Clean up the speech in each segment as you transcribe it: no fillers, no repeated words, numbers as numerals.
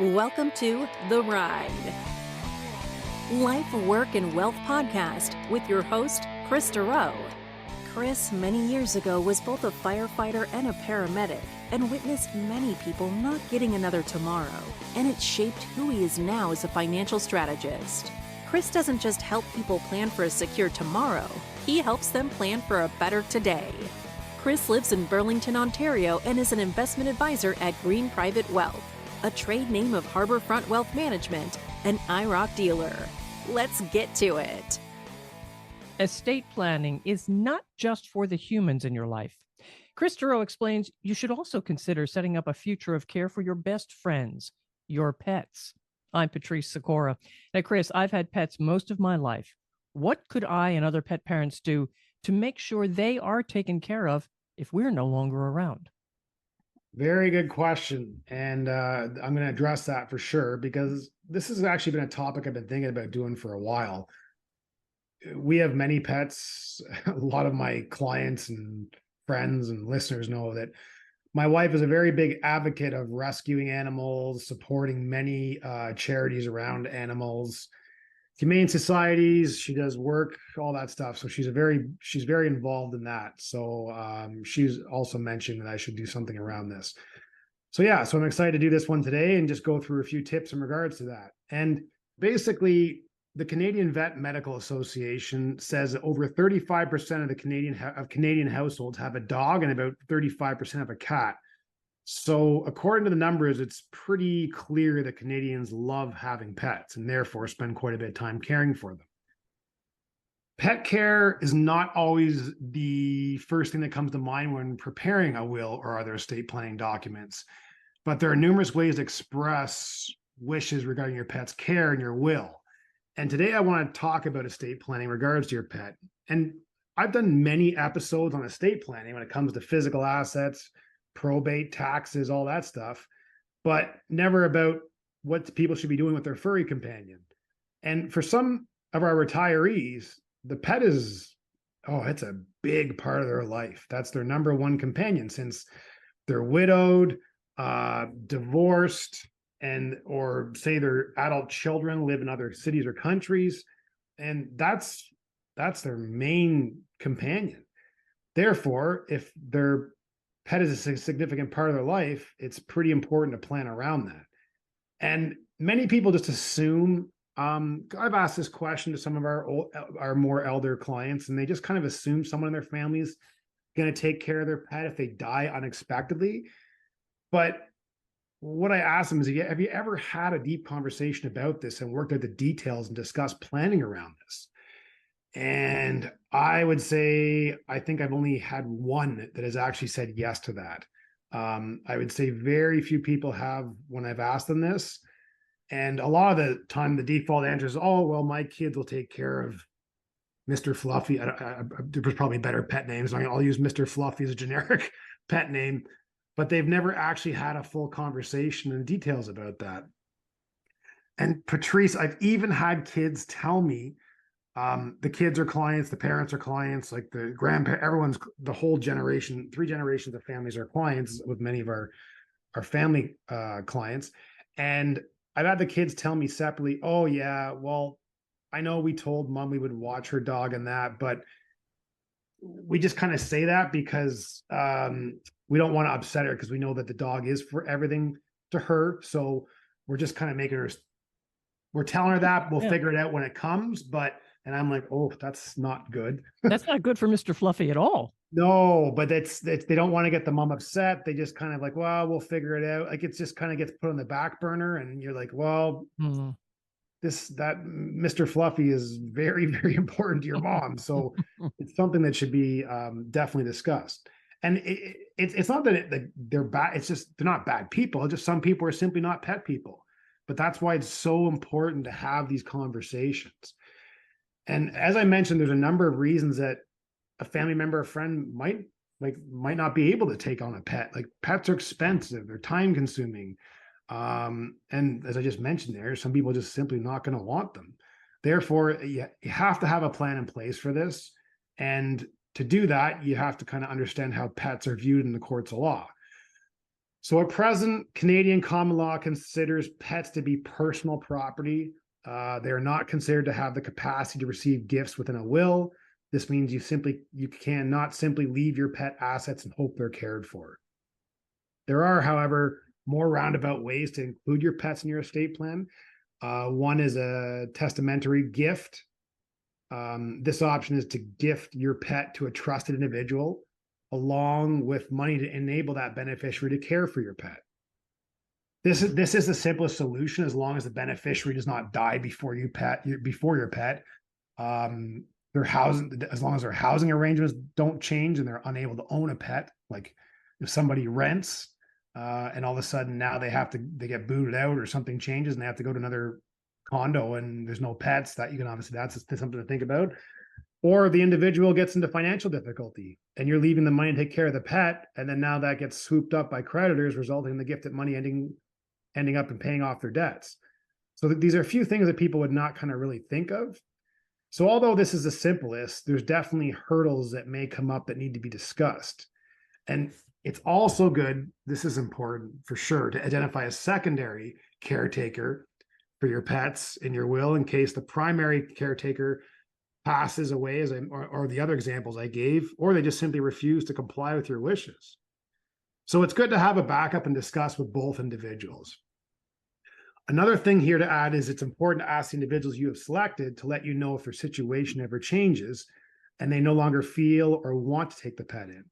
Welcome to The Ride, Life, Work, and Wealth podcast with your host, Kris Dureau. Kris, many years ago, was both a firefighter and a paramedic and witnessed many people not getting another tomorrow, and it shaped who he is now as a financial strategist. Kris doesn't just help people plan for a secure tomorrow, he helps them plan for a better today. Kris lives in Burlington, Ontario, and is an investment advisor at Green Private Wealth, a trade name of Harborfront Wealth Management, an IROC dealer. Let's get to it. Estate planning is not just for the humans in your life. Kris Dureau explains you should also consider setting up a future of care for your best friends, your pets. I'm Patrice Sikora. Now, Kris, I've had pets most of my life. What could I and other pet parents do to make sure they are taken care of if we're no longer around? Very good question. And I'm going to address that for sure, because this has actually been a topic I've been thinking about doing for a while. We have many pets. A lot of my clients and friends and listeners know that my wife is a very big advocate of rescuing animals, supporting many charities around animals, humane societies. She does work, all that stuff. So she's very involved in that. So she's also mentioned that I should do something around this. So I'm excited to do this one today and just go through a few tips in regards to that. And basically, the Canadian Vet Medical Association says that over 35% of the Canadian households have a dog and about 35% have a cat. So according to the numbers, it's pretty clear that Canadians love having pets and therefore spend quite a bit of time caring for them. Pet care is not always the first thing that comes to mind when preparing a will or other estate planning documents, but there are numerous ways to express wishes regarding your pet's care in your will. And today I want to talk about estate planning in regards to your pet. And I've done many episodes on estate planning when it comes to physical assets, probate, taxes, all that stuff, but never about what people should be doing with their furry companion. And for some of our retirees, the pet is, it's a big part of their life. That's their number one companion, since they're widowed, divorced, or say their adult children live in other cities or countries. And that's their main companion. Therefore, if their pet is a significant part of their life, it's pretty important to plan around that. And many people just assume, I've asked this question to some of our more elder clients, and they just kind of assume someone in their family is going to take care of their pet if they die unexpectedly. But what I asked them is, have you ever had a deep conversation about this and worked out the details and discussed planning around this? And I would say, I think I've only had one that has actually said yes to that. I would say very few people have when I've asked them this. And a lot of the time, the default answer is, my kids will take care of Mr. Fluffy. There's probably better pet names. I'll use Mr. Fluffy as a generic pet name, but they've never actually had a full conversation and details about that. And Patrice, I've even had kids tell me, the kids are clients, the parents are clients, like the grandparents, the whole generation, 3 generations of families are clients with many of our family clients. And I've had the kids tell me separately, I know we told mom we would watch her dog and that, but we just kind of say that because we don't want to upset her, because we know that the dog is for everything to her. So we're just kind of we're telling her that we'll figure it out when it comes. And I'm like, that's not good. That's not good for Mr. Fluffy at all. No, but they don't want to get the mom upset. They just kind of like, we'll figure it out. Like, it's just kind of gets put on the back burner, and you're like, that Mr. Fluffy is very, very important to your mom. So it's something that should be definitely discussed. And it's not that they're bad. It's just they're not bad people. It's just some people are simply not pet people. But that's why it's so important to have these conversations. And as I mentioned, there's a number of reasons that a family member or friend might not be able to take on a pet. Like, pets are expensive, they're time consuming. And as I just mentioned there, some people are just simply not going to want them. Therefore, you have to have a plan in place for this. And to do that, you have to kind of understand how pets are viewed in the courts of law. So at present, Canadian common law considers pets to be personal property. They are not considered to have the capacity to receive gifts within a will. This means you cannot simply leave your pet assets and hope they're cared for. There are, however, more roundabout ways to include your pets in your estate plan. One is a testamentary gift. This option is to gift your pet to a trusted individual, along with money to enable that beneficiary to care for your pet. This is the simplest solution, as long as the beneficiary does not die before your pet. Their housing, as long as their housing arrangements don't change and they're unable to own a pet. Like if somebody rents and all of a sudden now they get booted out or something changes and they have to go to another condo and there's no pets, that you can obviously, that's something to think about. Or the individual gets into financial difficulty and you're leaving the money to take care of the pet, and then now that gets swooped up by creditors, resulting in the gifted money ending up and paying off their debts. So these are a few things that people would not kind of really think of. So although this is the simplest, there's definitely hurdles that may come up that need to be discussed. And it's also good, this is important for sure, to identify a secondary caretaker for your pets in your will in case the primary caretaker passes away, or the other examples I gave, or they just simply refuse to comply with your wishes. So it's good to have a backup and discuss with both individuals. Another thing here to add is it's important to ask the individuals you have selected to let you know if their situation ever changes and they no longer feel or want to take the pet in.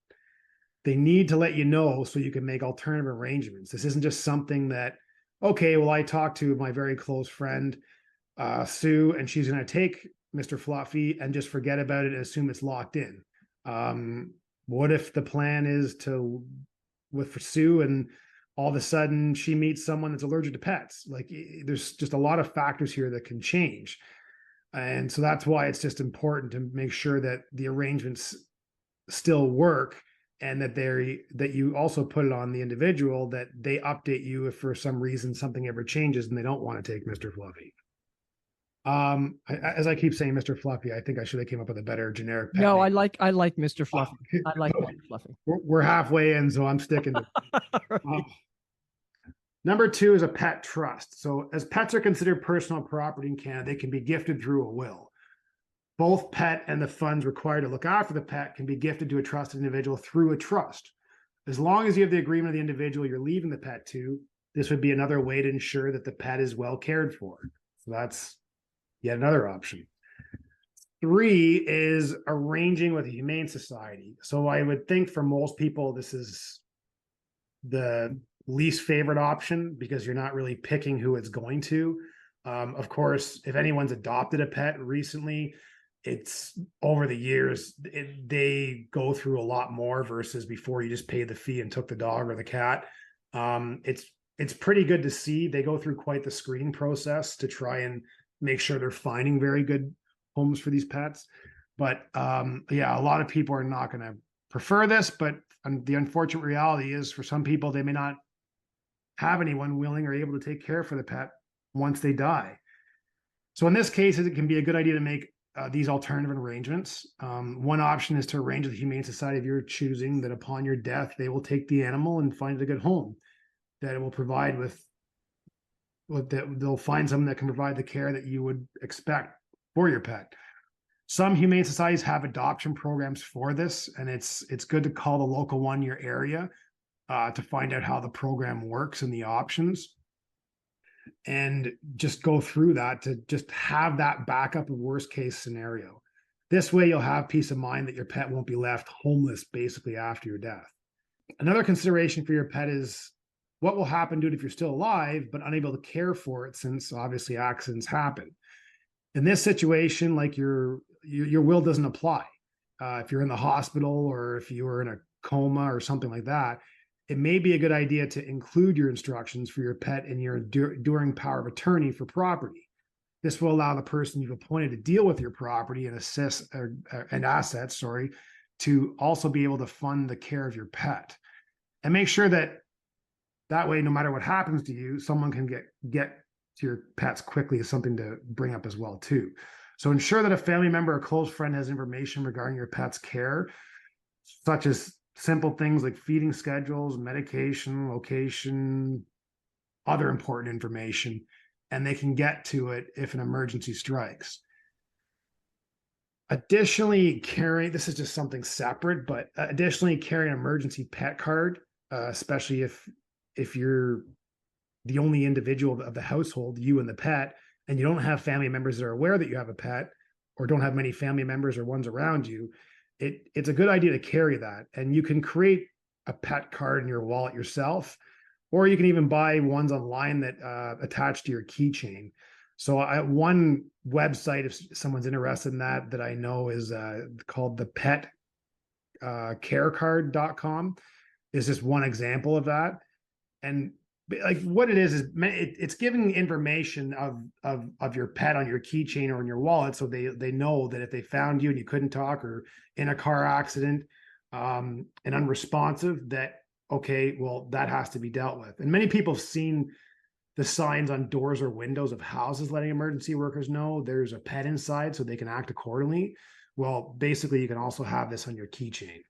They need to let you know so you can make alternative arrangements. This isn't just something that, okay, well, I talked to my very close friend, Sue, and she's going to take Mr. Fluffy and just forget about it and assume it's locked in. What if the plan is for Sue, and all of a sudden she meets someone that's allergic to pets? Like, there's just a lot of factors here that can change. And so that's why it's just important to make sure that the arrangements still work, and that you also put it on the individual that they update you if for some reason something ever changes and they don't want to take Mr. Fluffy. As I keep saying Mr. Fluffy, I think I should have came up with a better generic pet No, name. I like Mr. Fluffy. I like Mr. Fluffy. We're halfway in, so I'm sticking to it. Number 2 is a pet trust. So as pets are considered personal property in Canada, they can be gifted through a will. Both pet and the funds required to look after the pet can be gifted to a trusted individual through a trust. As long as you have the agreement of the individual you're leaving the pet to, this would be another way to ensure that the pet is well cared for. So that's yet another option. 3 is arranging with a humane society. So I would think for most people, this is the least favorite option because you're not really picking who it's going to. Of course, if anyone's adopted a pet recently, it's over the years, they go through a lot more versus before you just paid the fee and took the dog or the cat. It's pretty good to see. They go through quite the screening process to try and make sure they're finding very good homes for these pets. But yeah, a lot of people are not going to prefer this, but the unfortunate reality is for some people, they may not have anyone willing or able to take care for the pet once they die. So in this case, it can be a good idea to make these alternative arrangements. One option is to arrange with the Humane Society of your choosing that upon your death, they will take the animal and find it a good home that it will provide they'll find someone that can provide the care that you would expect for your pet. Some humane societies have adoption programs for this, and it's good to call the local one in your area to find out how the program works and the options, and just go through that to just have that backup of worst case scenario. This way you'll have peace of mind that your pet won't be left homeless basically after your death. Another consideration for your pet is what will happen to it if you're still alive but unable to care for it, since obviously accidents happen. In this situation, like your will doesn't apply. If you're in the hospital or if you were in a coma or something like that, it may be a good idea to include your instructions for your pet in your enduring power of attorney for property. This will allow the person you've appointed to deal with your property and assets, to also be able to fund the care of your pet. And make sure that way, no matter what happens to you, someone can get to your pets quickly is something to bring up as well too. So ensure that a family member or close friend has information regarding your pet's care, such as simple things like feeding schedules, medication, location, other important information, and they can get to it if an emergency strikes. Additionally, this is just something separate, but additionally, carry an emergency pet card, especially if you're the only individual of the household, you and the pet, and you don't have family members that are aware that you have a pet, or don't have many family members or ones around you. It's a good idea to carry that. And you can create a pet card in your wallet yourself, or you can even buy ones online that attach to your keychain. So one website, if someone's interested in that I know is called the petcarecard.com, is just one example of that. And like what it is it's giving information of your pet on your keychain or in your wallet, so they know that if they found you and you couldn't talk, or in a car accident and unresponsive, that okay, well, that has to be dealt with. And many people have seen the signs on doors or windows of houses letting emergency workers know there's a pet inside so they can act accordingly. Well, basically, you can also have this on your keychain.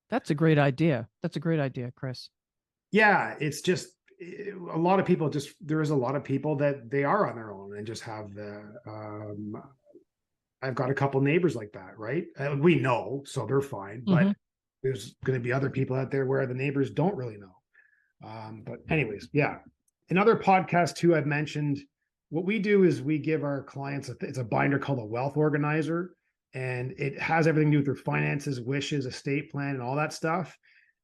That's a great idea. That's a great idea, Kris. Yeah, it's just a lot of people there is a lot of people that they are on their own and just have I've got a couple neighbors like that, right? We know, so they're fine, but there's going to be other people out there where the neighbors don't really know. But anyways, yeah. In other podcasts too, I've mentioned what we do is we give our clients it's a binder called a wealth organizer, and it has everything to do with their finances, wishes, estate plan, and all that stuff.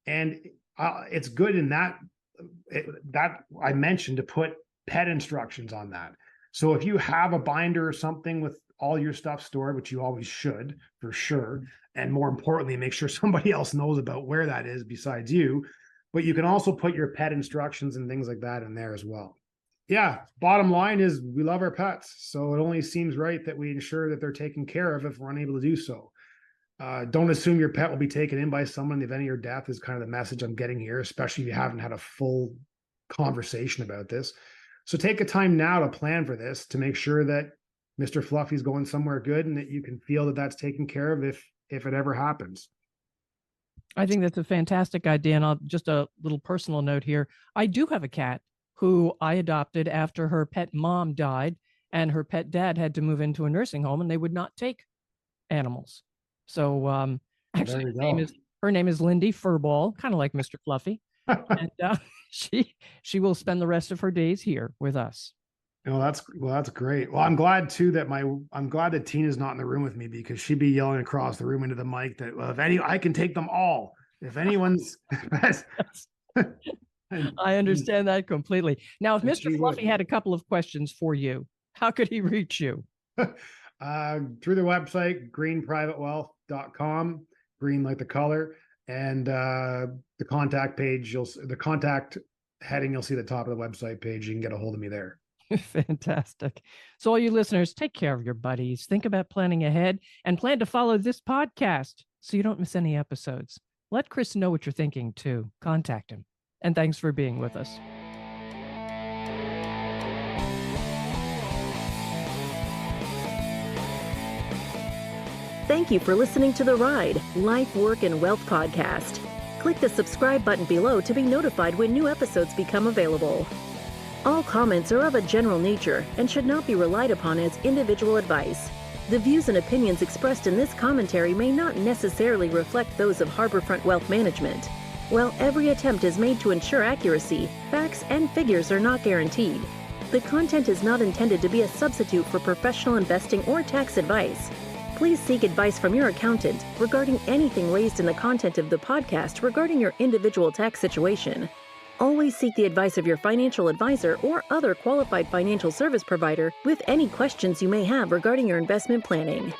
And it's good in that I mentioned to put pet instructions on that. So if you have a binder or something with all your stuff stored, which you always should for sure, and more importantly, make sure somebody else knows about where that is besides you, but you can also put your pet instructions and things like that in there as well. Yeah, bottom line is we love our pets, so it only seems right that we ensure that they're taken care of if we're unable to do so. Don't assume your pet will be taken in by someone in the event of your death is kind of the message I'm getting here, especially if you haven't had a full conversation about this. So take a time now to plan for this, to make sure that Mr. Fluffy's going somewhere good and that you can feel that that's taken care of if it ever happens. I think that's a fantastic idea. And just a little personal note here. I do have a cat who I adopted after her pet mom died, and her pet dad had to move into a nursing home, and they would not take animals. So actually her name is Lindy Furball, kind of like Mr. Fluffy. And she will spend the rest of her days here with us. Oh, that's great. Well, I'm glad too that I'm glad that Tina's not in the room with me, because she'd be yelling across the room into the mic that, well, I can take them all. If anyone's I understand that completely. Now, if Mr. Fluffy had a couple of questions for you, how could he reach you? Through the website, greenprivatewealth.com, green like the color, and the contact page, the contact heading, you'll see at the top of the website page. You can get a hold of me there. Fantastic. So all you listeners, take care of your buddies. Think about planning ahead and plan to follow this podcast so you don't miss any episodes. Let Kris know what you're thinking too. Contact him. And thanks for being with us. Thank you for listening to The Ride, Life, Work, and Wealth podcast. Click the subscribe button below to be notified when new episodes become available. All comments are of a general nature and should not be relied upon as individual advice. The views and opinions expressed in this commentary may not necessarily reflect those of Harborfront Wealth Management. While every attempt is made to ensure accuracy, facts and figures are not guaranteed. The content is not intended to be a substitute for professional investing or tax advice. Please seek advice from your accountant regarding anything raised in the content of the podcast regarding your individual tax situation. Always seek the advice of your financial advisor or other qualified financial service provider with any questions you may have regarding your investment planning.